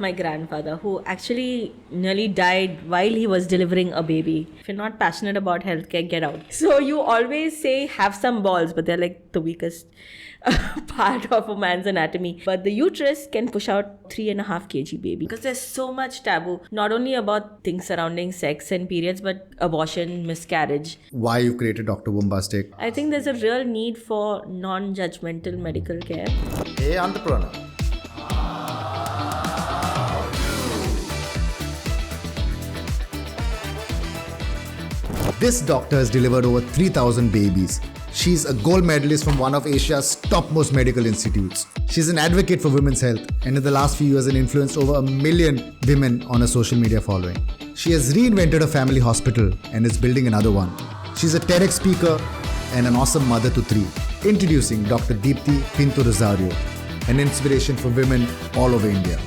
My grandfather, who actually nearly died while he was delivering a baby. If you're not passionate about healthcare, get out. So you always say have some balls, but they're like the weakest part of a man's anatomy. But the uterus can push out 3.5 kg baby because there's so much taboo, not only about things surrounding sex and periods, but abortion, miscarriage. Why you created Dr. Bombastic? I think there's a real need for non-judgmental medical care. Hey, entrepreneur. This doctor has delivered over 3,000 babies. She's a gold medalist from one of Asia's topmost medical institutes. She's an advocate for women's health and in the last few years has influenced over 1 million women on her social media following. She has reinvented a family hospital and is building another one. She's a TEDx speaker and an awesome mother to 3. Introducing Dr. Deepti Pinto Rosario, an inspiration for women all over India.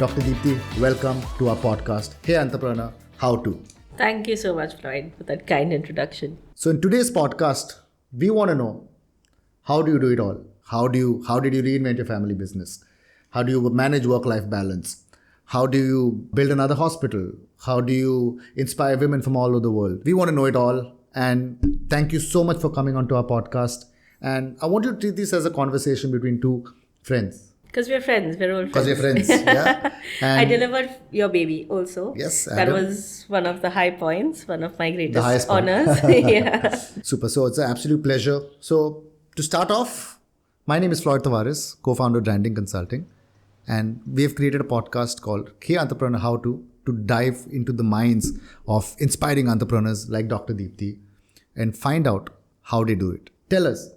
Dr. Deepti, welcome to our podcast. Hey Entrepreneur, how to? Thank you so much, Floyd, for that kind introduction. So in today's podcast, we want to know, how do you do it all? How did you reinvent your family business? How do you manage work-life balance? How do you build another hospital? How do you inspire women from all over the world? We want to know it all. And thank you so much for coming onto our podcast. And I want you to treat this as a conversation between two friends. Because we're friends, we're old friends. Because we're friends, yeah. And I delivered your baby also. Yes, that Adam. was one of the high points, one of my The greatest highest point. honors. Yeah. Super. So it's an absolute pleasure. So to start off, my name is Floyd Tavares, co-founder of Branding Consulting. And we have created a podcast called Hey Entrepreneur, How to dive into the minds of inspiring entrepreneurs like Dr. Deepti and find out how they do it. Tell us,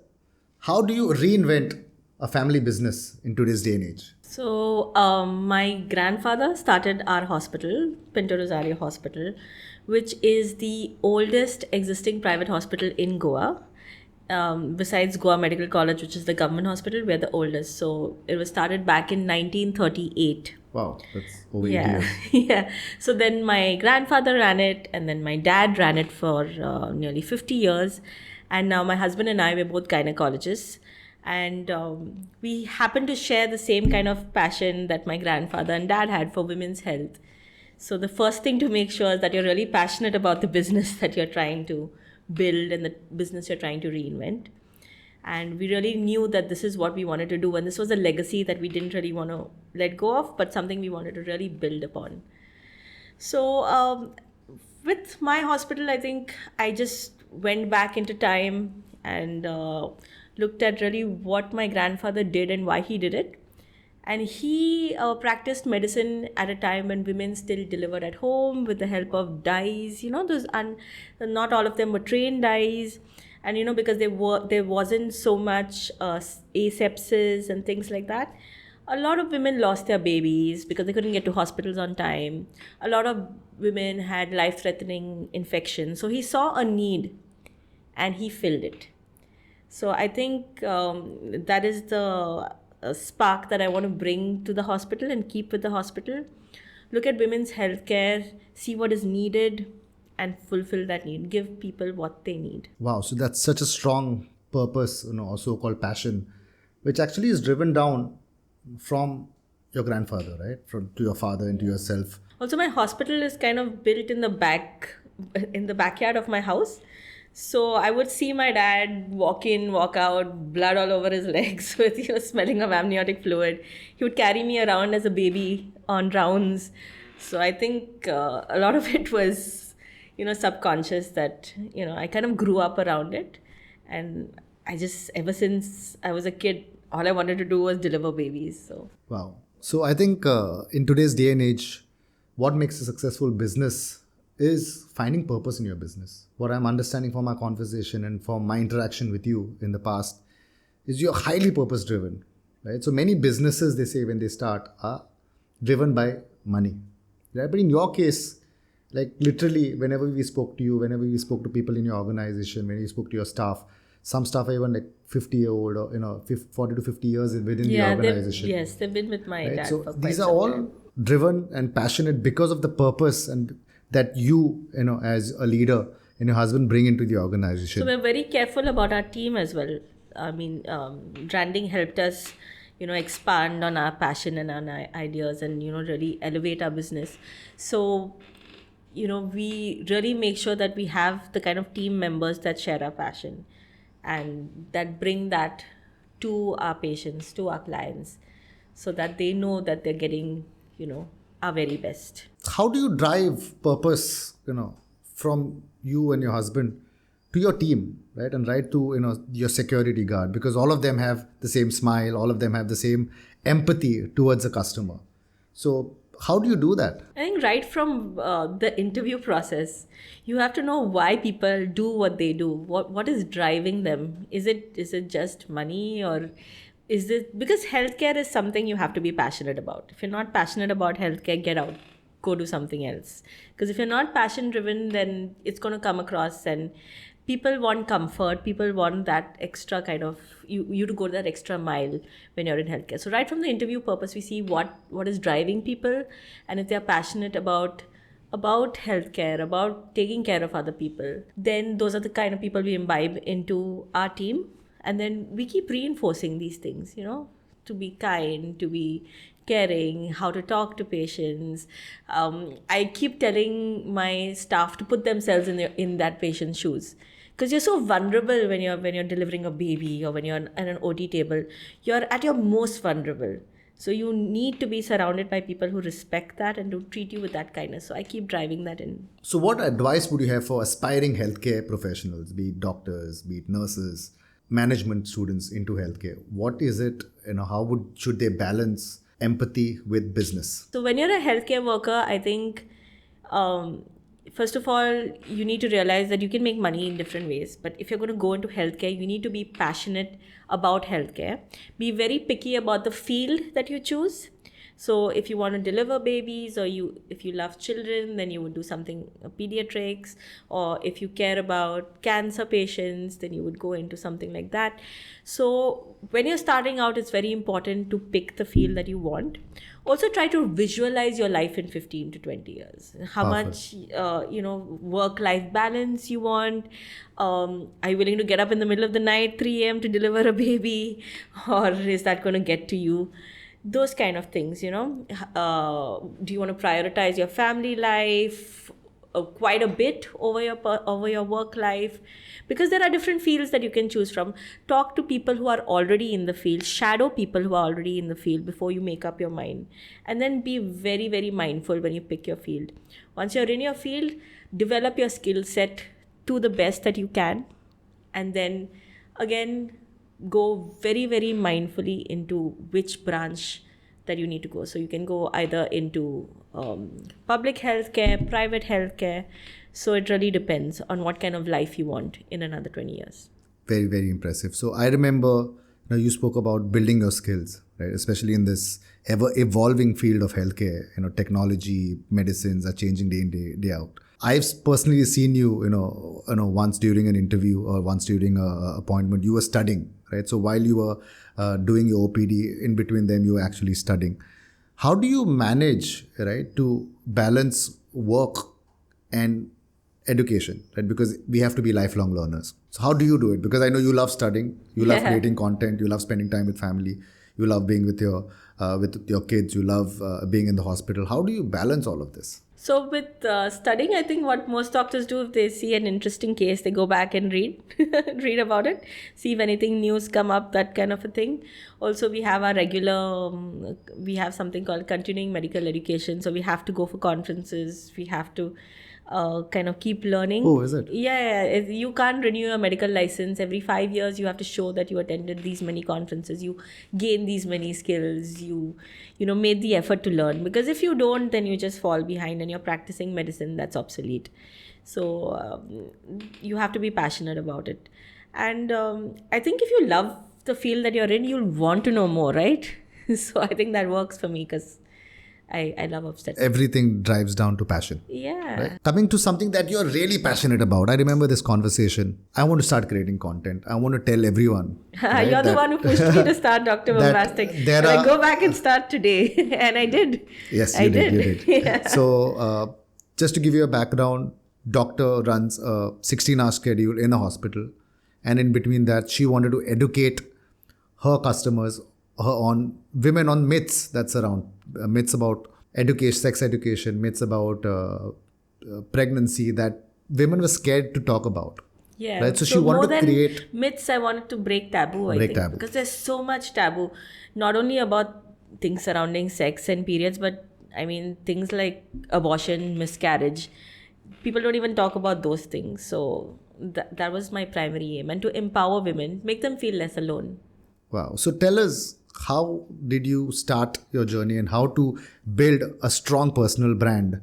how do you reinvent a family business in today's day and age? So my grandfather started our hospital, Pinto Rosario Hospital, which is the oldest existing private hospital in Goa. Besides Goa Medical College, which is the government hospital, we're the oldest. So it was started back in 1938. Wow, that's over 80 Yeah, years. yeah. So then my grandfather ran it, and then my dad ran it for nearly 50 years. And now my husband and I, we're both gynecologists. And we happen to share the same kind of passion that my grandfather and dad had for women's health. So the first thing to make sure is that you're really passionate about the business that you're trying to build and the business you're trying to reinvent. And we really knew that this is what we wanted to do. And this was a legacy that we didn't really want to let go of, but something we wanted to really build upon. So with my hospital, I think I just went back into time and looked at really what my grandfather did and why he did it. And he practiced medicine at a time when women still delivered at home with the help of dyes. You know, not all of them were trained dyes. And, you know, because there wasn't so much asepsis and things like that, a lot of women lost their babies because they couldn't get to hospitals on time. A lot of women had life-threatening infections. So he saw a need and he filled it. So I think that is the spark that I want to bring to the hospital and keep with the hospital. Look at women's healthcare, see what is needed and fulfill that need. Give people what they need. Wow, so that's such a strong purpose, or so-called passion, which actually is driven down from your grandfather, right? To your father and to yourself. Also, my hospital is kind of built in the backyard of my house. So I would see my dad walk in, walk out, blood all over his legs with, smelling of amniotic fluid. He would carry me around as a baby on rounds. So I think a lot of it was, subconscious that, I kind of grew up around it. And I just, ever since I was a kid, all I wanted to do was deliver babies. So wow. So I think in today's day and age, what makes a successful business is finding purpose in your business. What I'm understanding from our conversation and from my interaction with you in the past is you're highly purpose driven, right? So many businesses, they say when they start, are driven by money, right? But in your case, like literally whenever we spoke to you, whenever we spoke to people in your organization, when you spoke to your staff, some staff are even like 50-year-old or 40 to 50 years within the organization. Yes, they've been with my dad So for quite these are some all time. driven and passionate because of the purpose and that you as a leader and your husband bring into the organization. So we're very careful about our team as well. I mean, branding helped us, expand on our passion and our ideas and, really elevate our business. So, we really make sure that we have the kind of team members that share our passion and that bring that to our patients, to our clients, so that they know that they're getting, our very best. How do you drive purpose, from you and your husband to your team, right? And right to, your security guard, because all of them have the same smile, all of them have the same empathy towards the customer. So how do you do that? I think right from the interview process, you have to know why people do what they do. What is driving them? Is it just money, or is it because healthcare is something you have to be passionate about? If you're not passionate about healthcare, get out, go do something else. Because if you're not passion driven, then it's going to come across, and people want comfort. People want that extra kind of you to go that extra mile when you're in healthcare. So right from the interview purpose, we see what is driving people, and if they're passionate about healthcare, about taking care of other people, then those are the kind of people we imbibe into our team, and then we keep reinforcing these things. To be kind, to be caring, how to talk to patients. I keep telling my staff to put themselves in that patient's shoes, because you're so vulnerable when you're delivering a baby, or when you're on an OT table. You're at your most vulnerable. So you need to be surrounded by people who respect that and to treat you with that kindness. So I keep driving that in. So what advice would you have for aspiring healthcare professionals, be it doctors, be it nurses, management students into healthcare? What is it, should they balance empathy with business? So when you're a healthcare worker, I think, first of all, you need to realize that you can make money in different ways. But if you're going to go into healthcare, you need to be passionate about healthcare. Be very picky about the field that you choose. So if you want to deliver babies, or if you love children, then you would do something pediatrics. Or if you care about cancer patients, then you would go into something like that. So when you're starting out, it's very important to pick the field that you want. Also try to visualize your life in 15 to 20 years. How much, work-life balance you want. Are you willing to get up in the middle of the night, 3 a.m. to deliver a baby? Or is that going to get to you? Those kind of things, do you want to prioritize your family life quite a bit over your work life? Because there are different fields that you can choose from. Talk to people who are already in the field, shadow people who are already in the field before you make up your mind. And then be very, very mindful when you pick your field. Once you're in your field, develop your skill set to the best that you can. And then again, go very, very mindfully into which branch that you need to go. So you can go either into public healthcare, private healthcare. So it really depends on what kind of life you want in another 20 years. Very, very impressive. So I remember you spoke about building your skills, right? Especially in this ever evolving field of healthcare. Technology, medicines are changing day in, day out. I've personally seen you, once during an interview or once during an appointment, you were studying, right? So while you were doing your OPD, in between them, you were actually studying. How do you manage, right, to balance work and education, right? Because we have to be lifelong learners. So how do you do it? Because I know you love studying, you love creating content, you love spending time with family, you love being with your kids, you love being in the hospital. How do you balance all of this? So with studying, I think what most doctors do, if they see an interesting case, they go back and read about it, see if anything news come up, that kind of a thing. Also, we have our regular, we have something called continuing medical education. So we have to go for conferences. We have to kind of keep learning. Oh, is it? Yeah. You can't renew your medical license. Every 5 years, you have to show that you attended these many conferences. You gain these many skills. You made the effort to learn. Because if you don't, then you just fall behind and you're practicing medicine that's obsolete. So you have to be passionate about it. And I think if you love the field that you're in, you'll want to know more, right? So I think that works for me because I love obstetrics. Everything drives down to passion. Yeah. Right? Coming to something that you're really passionate about. I remember this conversation. I want to start creating content. I want to tell everyone. Right, you're the one who pushed me to start Dr. Bombastic. I go back and start today. And I did. Yes, you did. Yeah. So just to give you a background, doctor runs a 16-hour schedule in a hospital. And in between that, she wanted to educate her customers on women, on myths that's around, myths about education, sex education, myths about pregnancy that women were scared to talk about. Yeah. Right, so she So more wanted to than create myths, I wanted to break taboo, I break think, taboo. because there's so much taboo, not only about things surrounding sex and periods, but I mean, things like abortion, miscarriage. People don't even talk about those things. So that was my primary aim, and to empower women, make them feel less alone. Wow. So tell us, how did you start your journey and how to build a strong personal brand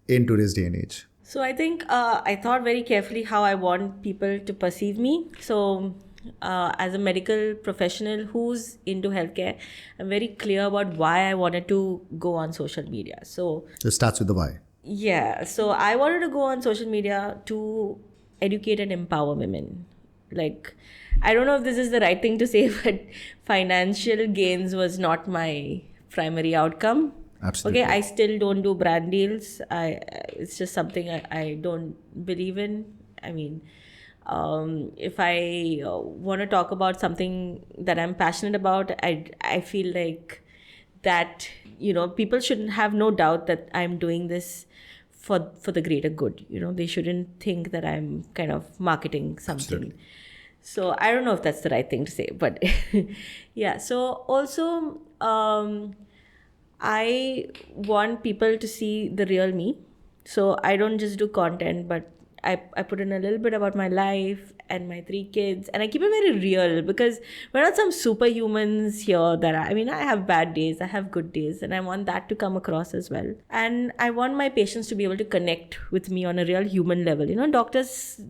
in today's day and age? So I think I thought very carefully how I want people to perceive me. So as a medical professional who's into healthcare, I'm very clear about why I wanted to go on social media. So So it starts with the why. yeah, so I wanted to go on social media to educate and empower women. Like, I don't know if this is the right thing to say, but financial gains was not my primary outcome. Okay, Absolutely. I still don't do brand deals. It's just something I don't believe in. I mean, if I want to talk about something that I'm passionate about, I feel like that people shouldn't have no doubt that I'm doing this for the greater good. They shouldn't think that I'm kind of marketing something. Absolutely. So I don't know if that's the right thing to say, but yeah. So also, I want people to see the real me. So I don't just do content, but I put in a little bit about my life and my 3 kids, and I keep it very real because we're not some superhumans here I mean, I have bad days, I have good days, and I want that to come across as well. And I want my patients to be able to connect with me on a real human level. Doctors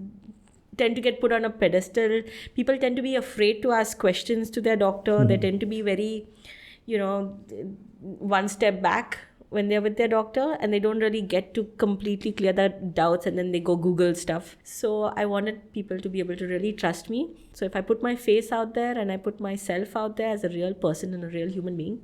tend to get put on a pedestal. People tend to be afraid to ask questions to their doctor. They tend to be very, one step back when they're with their doctor, and they don't really get to completely clear their doubts, and then they go Google stuff. So I wanted people to be able to really trust me. So if I put my face out there and I put myself out there as a real person and a real human being,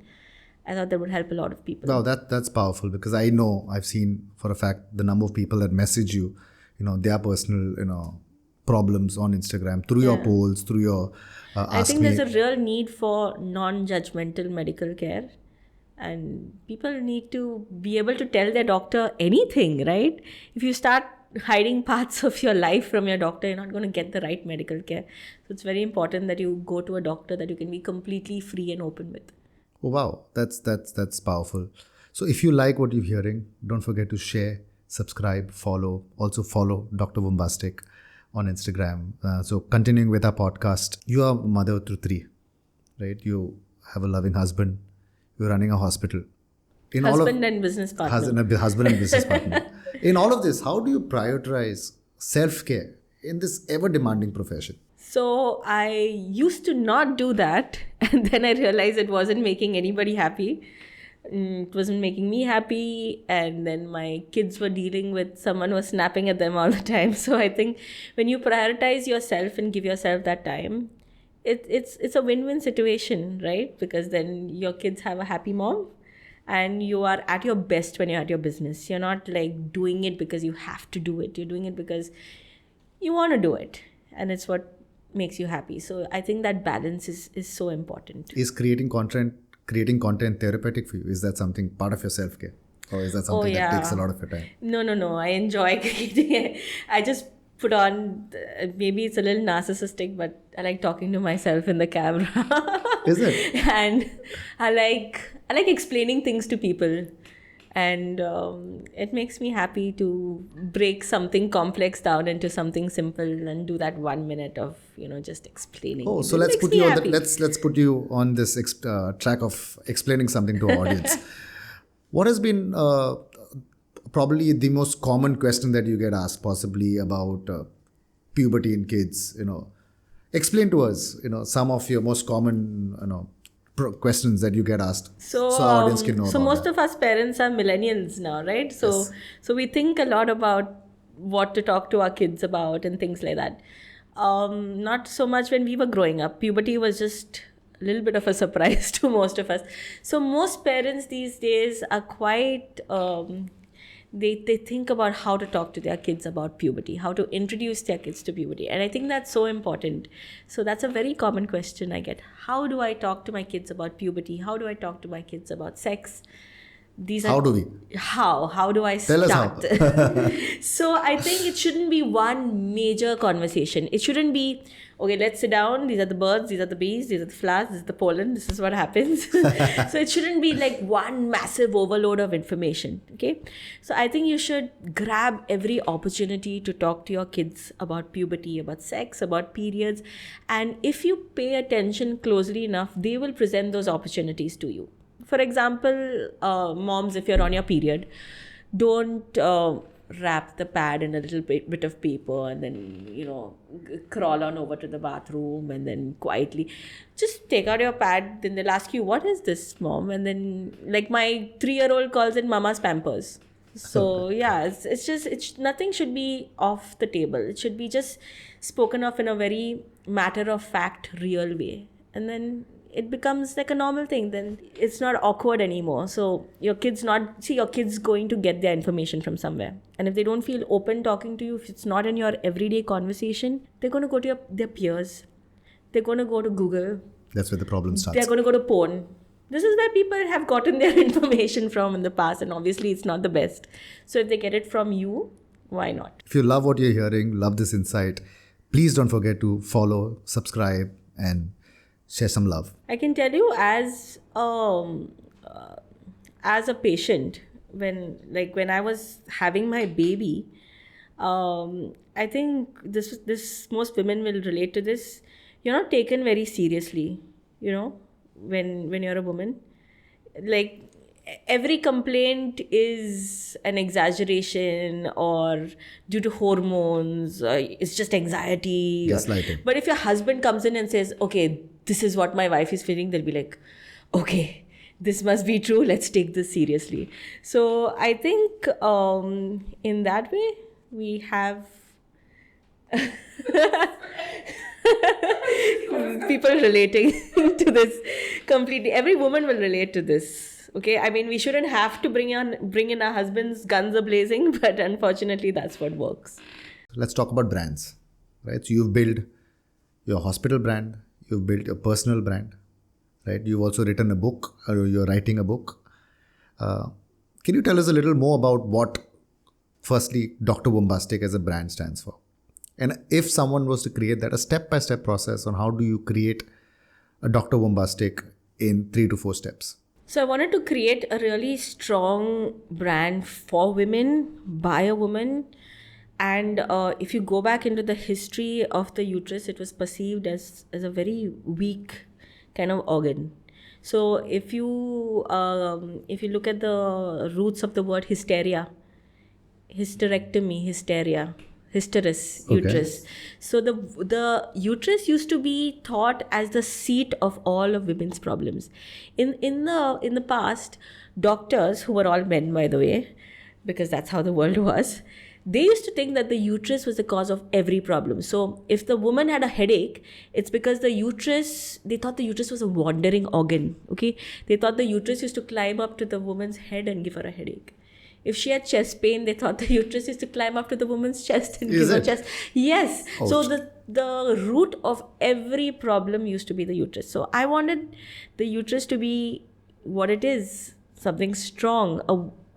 I thought that would help a lot of people. Wow, that's powerful, because I know, I've seen for a fact the number of people that message you, their personal, problems on Instagram, through your polls, through your I ask think me. there's a real need for non-judgmental medical care, and people need to be able to tell their doctor anything, right? If you start hiding parts of your life from your doctor, you're not going to get the right medical care. So it's very important that you go to a doctor that you can be completely free and open with. Oh wow, that's powerful. So if you like what you're hearing, don't forget to share, subscribe, follow. Also follow Dr. Bombastic on Instagram. So continuing with our podcast, you are a mother to 3, right? You have a loving husband. You're running a hospital. In Husband and business partner. husband and business partner. In all of this, how do you prioritize self-care in this ever-demanding profession? So I used to not do that, and then I realized it wasn't making anybody happy. It wasn't making me happy, and then my kids were dealing with someone who was snapping at them all the time. So I think when you prioritize yourself and give yourself that time, it's a win-win situation, right? Because then your kids have a happy mom, and you are at your best when you're at your business. You're not like doing it because you have to do it. You're doing it because you want to do it, and it's what makes you happy. So I think that balance is so important. Is creating content therapeutic for you? Is that something part of your self-care? Or is that something that takes a lot of your time? No. I enjoy creating it. I just put on, maybe it's a little narcissistic, but I like talking to myself in the camera. Is it? And I like explaining things to people. And it makes me happy to break something complex down into something simple and do that 1 minute of just explaining. Oh, It so let's makes put me you on happy. let's put you on this track of explaining something to our audience. What has been probably the most common question that you get asked, possibly about puberty in kids? Explain to us, some of your most common, questions that you get asked, So, our audience can know so about most that. of us parents are millennials now, right? So, Yes. so we think a lot about what to talk to our kids about and things like that. Not so much when we were growing up. Puberty was just a little bit of a surprise to most of us. So most parents these days are quite they think about how to talk to their kids about puberty, how to introduce their kids to puberty. And I think that's so important. So that's a very common question I get. How do I talk to my kids about puberty? How do I talk to my kids about sex? These are How do we? how do I Tell us start? how. So I think it shouldn't be one major conversation. It shouldn't be, okay, let's sit down, these are the birds, these are the bees, these are the flowers, this is the pollen, this is what happens. So it shouldn't be like one massive overload of information. Okay, so I think you should grab every opportunity to talk to your kids about puberty, about sex, about periods. And if you pay attention closely enough, they will present those opportunities to you. For example, moms, if you're on your period, don't wrap the pad in a little bit of paper and then, crawl on over to the bathroom and then quietly just take out your pad. Then they'll ask you, what is this, mom? And then, like, my 3-year-old calls it mama's pampers. So yeah, it's nothing should be off the table. It should be just spoken of in a very matter of fact, real way. And then it becomes like a normal thing. Then it's not awkward anymore. So your kids going to get their information from somewhere. And if they don't feel open talking to you, if it's not in your everyday conversation, they're going to go to their peers. They're going to go to Google. That's where the problem starts. They're going to go to porn. This is where people have gotten their information from in the past. And obviously it's not the best. So if they get it from you, why not? If you love what you're hearing, love this insight, please don't forget to follow, subscribe, and share some love. I can tell you as a patient, when I was having my baby, I think this most women will relate to this. You're not taken very seriously, when you're a woman. Like, every complaint is an exaggeration or due to hormones, it's just anxiety. Gaslighting. But if your husband comes in and says, okay, this is what my wife is feeling, they'll be like, okay, this must be true, let's take this seriously. So I think in that way, we have people relating to this completely. Every woman will relate to this. Okay, I mean, we shouldn't have to bring in our husbands guns a-blazing, but unfortunately that's what works. Let's talk about brands, right? So you've built your hospital brand, you've built your personal brand, right? You've also written a book, or you're writing a book. Can you tell us a little more about what, firstly, Dr. Bombastic as a brand stands for? And if someone was to create that, a step-by-step process on how do you create a Dr. Bombastic in 3 to 4 steps? So I wanted to create a really strong brand for women, by a woman. And if you go back into the history of the uterus, it was perceived as a very weak kind of organ. So if you look at the roots of the word hysteria, hysterectomy, hysteria, hysterus, uterus. So the uterus used to be thought as the seat of all of women's problems. In the past, doctors, who were all men, by the way, because that's how the world was, they used to think that the uterus was the cause of every problem. So if the woman had a headache, it's because they thought the uterus was a wandering organ. Okay, they thought the uterus used to climb up to the woman's head and give her a headache. If she had chest pain, they thought the uterus used to climb up to the woman's chest and give her chest. Yes. Ouch. So the root of every problem used to be the uterus. So I wanted the uterus to be what it is, something strong.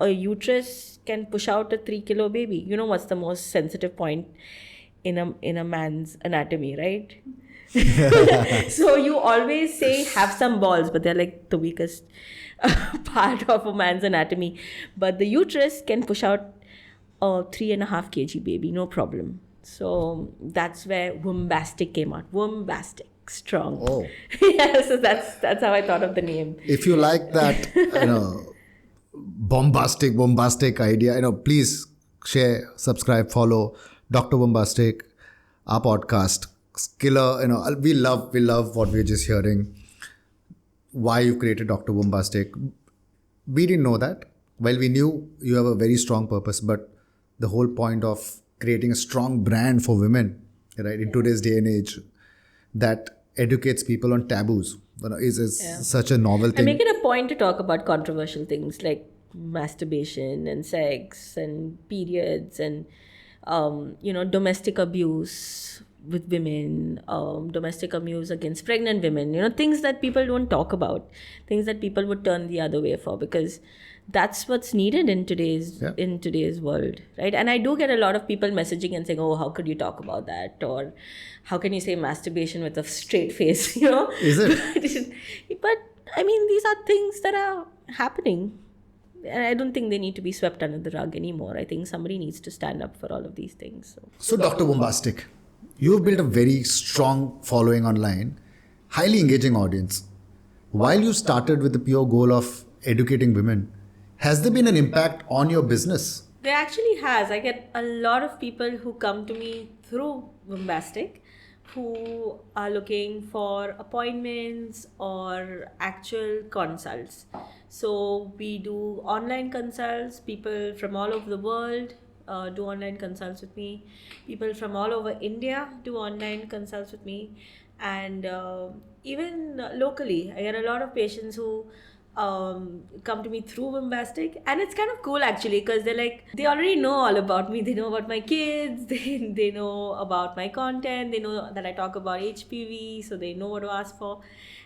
A uterus can push out a 3-kilo baby. You know what's the most sensitive point in a man's anatomy, right? So you always say have some balls, but they're like the weakest part of a man's anatomy. But the uterus can push out a 3.5 kg baby, no problem. So that's where Bombastic came out. Bombastic, strong. Oh. Yeah, so that's how I thought of the name. If you like that, bombastic idea, please share, subscribe, follow Dr. Bombastic, our podcast. Killer, we love what we're just hearing. Why you created Dr. Bombastic. We didn't know that. Well, we knew you have a very strong purpose, but the whole point of creating a strong brand for women, right, in today's day and age, that educates people on taboos, is such a novel thing. I make it a point to talk about controversial things. Like, masturbation and sex and periods and domestic abuse with women, domestic abuse against pregnant women, things that people don't talk about, things that people would turn the other way for, because that's what's needed in today's world, right? And I do get a lot of people messaging and saying, oh, how could you talk about that, or how can you say masturbation with a straight face? Is it? But I mean, these are things that are happening, and I don't think they need to be swept under the rug anymore. I think somebody needs to stand up for all of these things. So Dr. Bombastic, you've built a very strong following online, highly engaging audience. While you started with the pure goal of educating women, has there been an impact on your business? There actually has. I get a lot of people who come to me through Bombastic, who are looking for appointments or actual consults. So we do online consults. People from all over the world do online consults with me. People from all over India do online consults with me. And even locally, I get a lot of patients who come to me through Bombastic, and it's kind of cool actually, because they already know all about me. They know about my kids, they know about my content, they know that I talk about HPV, so they know what to ask for.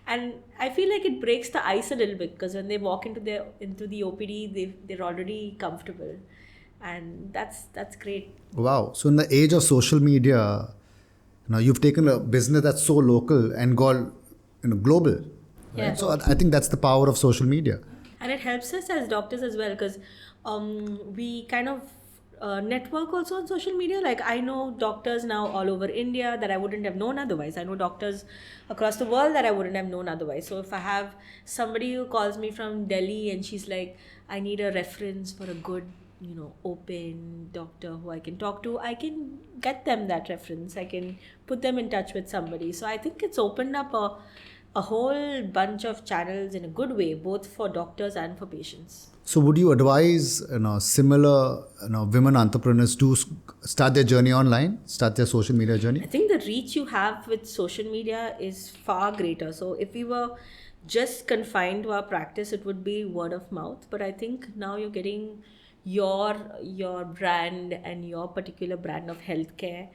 And I feel like it breaks the ice a little bit, because when they walk into the OPD, they're already comfortable, and that's great. Wow. So in the age of social media, you've taken a business that's so local and gone global. Yeah. So I think that's the power of social media. And it helps us as doctors as well, because we kind of network also on social media. Like, I know doctors now all over India that I wouldn't have known otherwise. I know doctors across the world that I wouldn't have known otherwise. So if I have somebody who calls me from Delhi and she's like, I need a reference for a good open doctor who I can talk to, I can get them that reference. I can put them in touch with somebody. So I think it's opened up a whole bunch of channels in a good way, both for doctors and for patients. So would you advise similar women entrepreneurs to start their journey online, start their social media journey? I think the reach you have with social media is far greater. So if we were just confined to our practice, it would be word of mouth. But I think now you're getting your brand and your particular brand of healthcare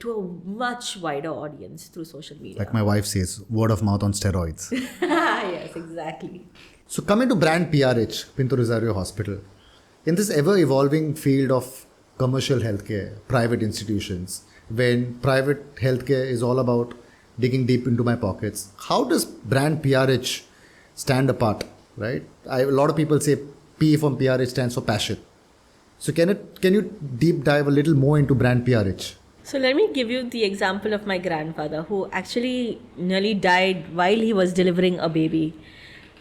to a much wider audience through social media. Like my wife says, word of mouth on steroids. Yes, exactly. So coming to brand PRH, Pinto Rosario Hospital, in this ever-evolving field of commercial healthcare, private institutions, when private healthcare is all about digging deep into my pockets, how does brand PRH stand apart, right? A lot of people say P from PRH stands for passion. So can you deep dive a little more into brand PRH? So let me give you the example of my grandfather, who actually nearly died while he was delivering a baby.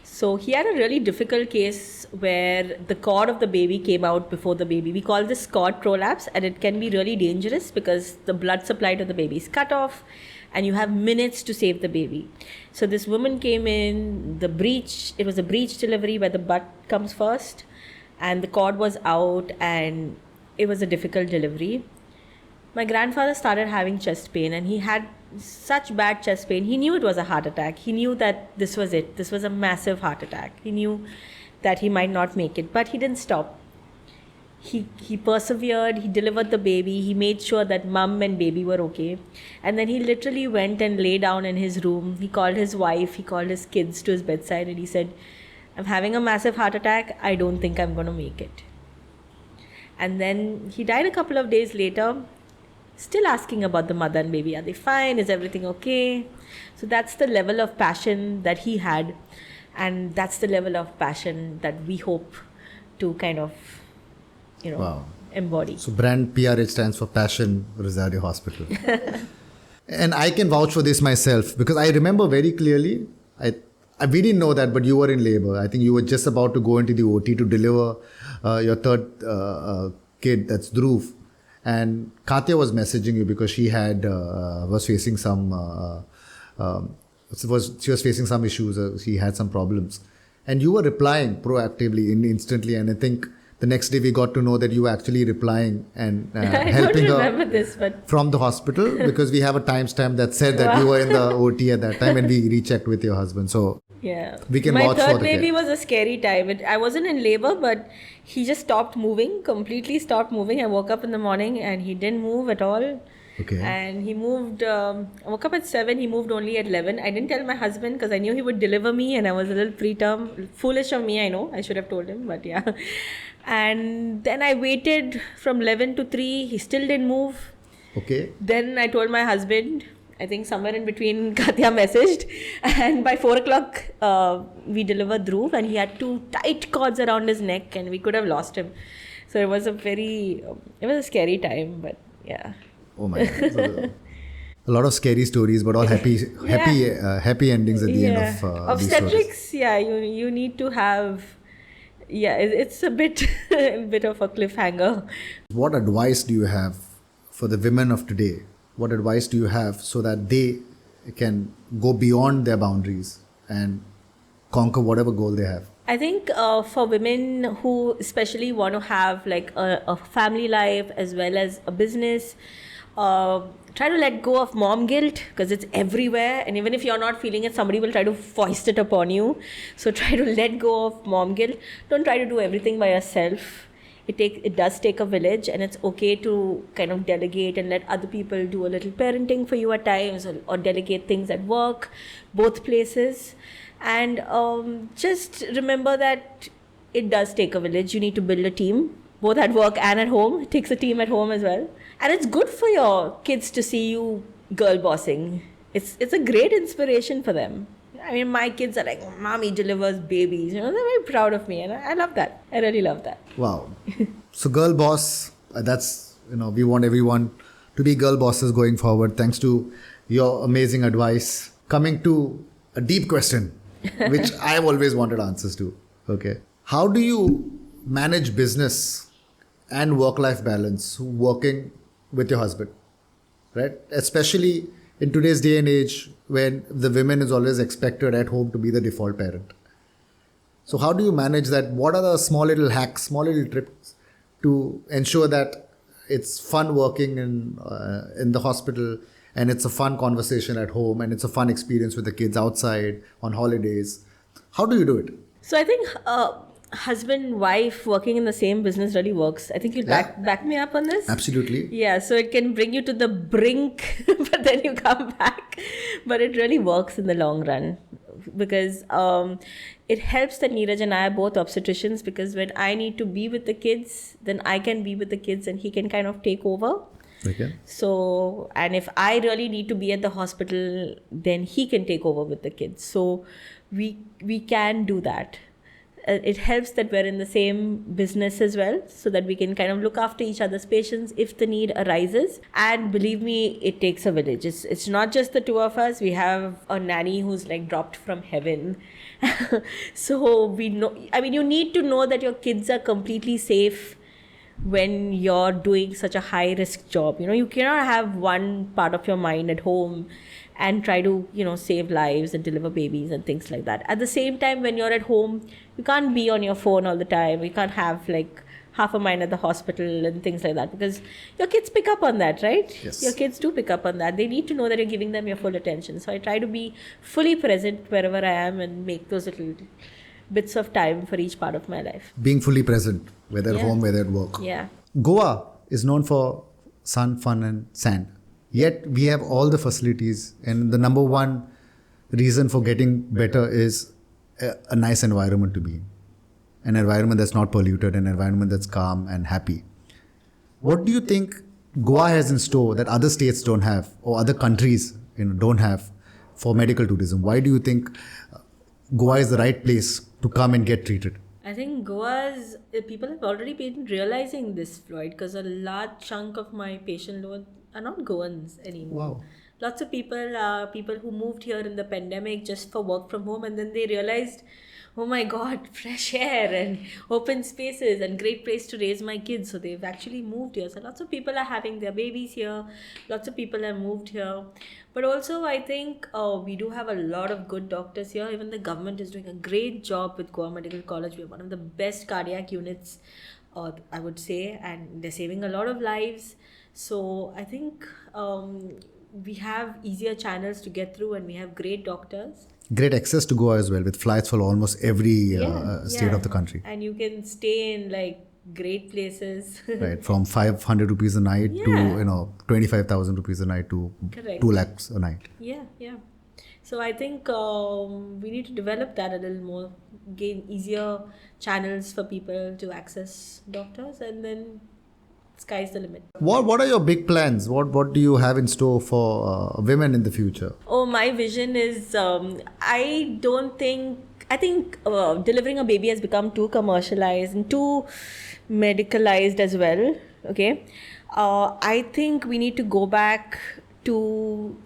So he had a really difficult case where the cord of the baby came out before the baby. We call this cord prolapse, and it can be really dangerous because the blood supply to the baby is cut off and you have minutes to save the baby. So this woman came in, it was a breech delivery where the butt comes first and the cord was out, and it was a difficult delivery. My grandfather started having chest pain, and he had such bad chest pain. He knew it was a heart attack. He knew that this was it. This was a massive heart attack. He knew that he might not make it, but he didn't stop. He persevered. He delivered the baby. He made sure that mum and baby were okay. And then he literally went and lay down in his room. He called his wife. He called his kids to his bedside, and he said, I'm having a massive heart attack. I don't think I'm going to make it. And then he died a couple of days later, still asking about the mother and baby. Are they fine? Is everything okay? So that's the level of passion that he had. And that's the level of passion that we hope to kind of, Wow. embody. So brand PRH stands for Passion Rosario Hospital. And I can vouch for this myself, because I remember very clearly, we didn't know that, but you were in labor. I think you were just about to go into the OT to deliver your third kid, that's Dhruv. And Katya was messaging you because she was facing some facing some issues. She had some problems, and you were replying proactively, instantly. And I think the next day we got to know that you were actually replying and helping her from the hospital, because we have a timestamp that said that you were in the OT at that time, and we rechecked with your husband. So Yeah. We can My vouch for third the baby care. was a scary time. I wasn't in labor, but he just stopped moving, completely stopped moving. I woke up in the morning and he didn't move at all. Okay. And he moved, I woke up at 7, he moved only at 11. I didn't tell my husband because I knew he would deliver me and I was a little preterm. Foolish of me, I know. I should have told him, but yeah. And then I waited from 11 to 3. He still didn't move. Okay. Then I told my husband, I think somewhere in between, Katya messaged, and by 4 o'clock, we delivered Dhruv, and he had 2 tight cords around his neck, and we could have lost him. So it was it was a scary time, but yeah. Oh my God. So, a lot of scary stories, but all happy endings at the end Yeah. of these stories. Obstetrics, yeah, you need to have, yeah, it's a bit, a bit of a cliffhanger. What advice do you have for the women of today? What advice do you have so that they can go beyond their boundaries and conquer whatever goal they have? I think for women who especially want to have like a family life as well as a business, try to let go of mom guilt because it's everywhere. And even if you're not feeling it, somebody will try to foist it upon you. So try to let go of mom guilt. Don't try to do everything by yourself. It does take a village, and it's okay to kind of delegate and let other people do a little parenting for you at times, or delegate things at work, both places. And just remember that it does take a village. You need to build a team, both at work and at home. It takes a team at home as well. And it's good for your kids to see you girl bossing. It's a great inspiration for them. I mean, my kids are like, mommy delivers babies. They're very proud of me. And I love that. I really love that. Wow. So girl boss, that's, we want everyone to be girl bosses going forward. Thanks to your amazing advice. Coming to a deep question, which I've always wanted answers to. Okay. How do you manage business and work-life balance working with your husband? Right? Especially in today's day and age when the women is always expected at home to be the default parent. So how do you manage that? What are the small little hacks, small little tricks to ensure that it's fun working in the hospital, and it's a fun conversation at home, and it's a fun experience with the kids outside on holidays? How do you do it? So I think husband, wife working in the same business really works. I think you'll back me up on this. Absolutely. Yeah, so it can bring you to the brink, but then you come back. But it really works in the long run because it helps that Neeraj and I are both obstetricians, because when I need to be with the kids, then I can be with the kids and he can kind of take over. Okay. So, and if I really need to be at the hospital, then he can take over with the kids. So we can do that. It helps that we're in the same business as well, so that we can kind of look after each other's patients if the need arises. And believe me, it takes a village. It's not just the two of us. We have a nanny who's like dropped from heaven. So we know, I mean, you need to know that your kids are completely safe when you're doing such a high risk job. You cannot have one part of your mind at home and try to save lives and deliver babies and things like that. At the same time, when you're at home, you can't be on your phone all the time. You can't have like half a mind at the hospital and things like that, because your kids pick up on that, right? Yes. Your kids do pick up on that. They need to know that you're giving them your full attention. So I try to be fully present wherever I am and make those little bits of time for each part of my life. Being fully present, whether at home, whether at work. Yeah. Goa is known for sun, fun, and sand. Yet we have all the facilities, and the number one reason for getting better is a nice environment to be in. An environment that's not polluted, an environment that's calm and happy. What do you think Goa has in store that other states don't have, or other countries don't have, for medical tourism? Why do you think Goa is the right place to come and get treated? I think people have already been realizing this, Floyd, because a large chunk of my patient load are not Goans anymore. Wow. Lots of people are people who moved here in the pandemic just for work from home, and then they realized, oh my God, fresh air and open spaces and great place to raise my kids. So they've actually moved here. So lots of people are having their babies here. Lots of people have moved here. But also I think we do have a lot of good doctors here. Even the government is doing a great job with Goa Medical College. We have one of the best cardiac units, I would say, and they're saving a lot of lives. So I think we have easier channels to get through, and we have great doctors. Great access to Goa as well, with flights for almost every state of the country. And you can stay in like great places. Right, from 500 rupees a night to, Yeah. 25,000 rupees a night to Correct. 2 lakhs a night. Yeah. So I think we need to develop that a little more, gain easier channels for people to access doctors, and then sky's the limit. What are your big plans? What do you have in store for women in the future? Oh, my vision is I think delivering a baby has become too commercialized and too medicalized as well. Okay. I think we need to go back to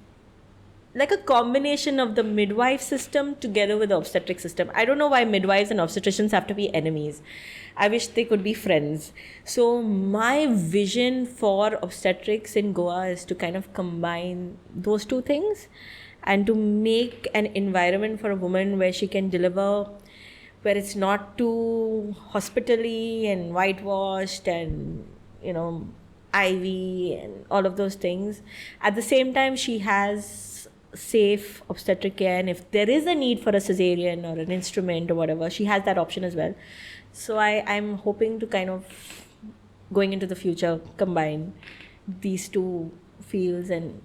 like a combination of the midwife system together with the obstetric system. I don't know why midwives and obstetricians have to be enemies. I wish they could be friends. So my vision for obstetrics in Goa is to kind of combine those two things and to make an environment for a woman where she can deliver, where it's not too hospitally and whitewashed and, IV and all of those things. At the same time, she has safe obstetric care, and if there is a need for a cesarean or an instrument or whatever, she has that option as well. So I'm hoping to kind of, going into the future, combine these two fields and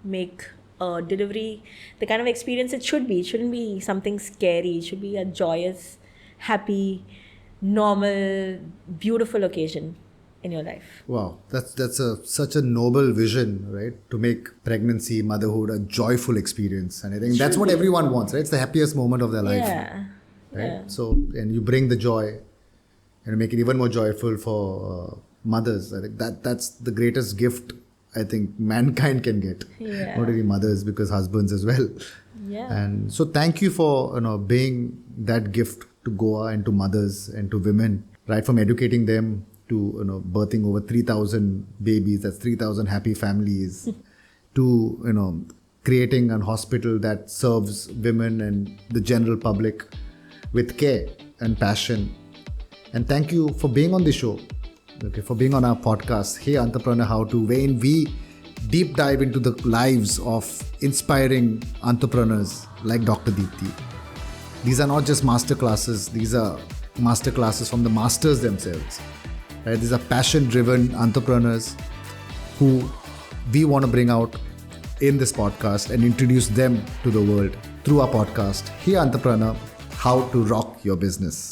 make a delivery the kind of experience it should be. It shouldn't be something scary. It should be a joyous, happy, normal, beautiful occasion in your life. Wow, that's such a noble vision, right? To make pregnancy, motherhood a joyful experience, and I think that's what everyone wants, right? It's the happiest moment of their life, Yeah. right? Yeah. So, and you bring the joy, and make it even more joyful for mothers. I think that's the greatest gift I think mankind can get. Yeah. Not only mothers, because husbands as well. Yeah. And so, thank you for being that gift to Goa and to mothers and to women, right? From educating them to birthing over 3,000 babies, that's 3,000 happy families, to creating a hospital that serves women and the general public with care and passion. And thank you for being on the show, for being on our podcast, Hey Entrepreneur How To, wherein we deep dive into the lives of inspiring entrepreneurs like Dr. Deepti. These are not just masterclasses, these are masterclasses from the masters themselves. Right? These are passion-driven entrepreneurs who we want to bring out in this podcast and introduce them to the world through our podcast, Hey Entrepreneur, How to Rock Your Business.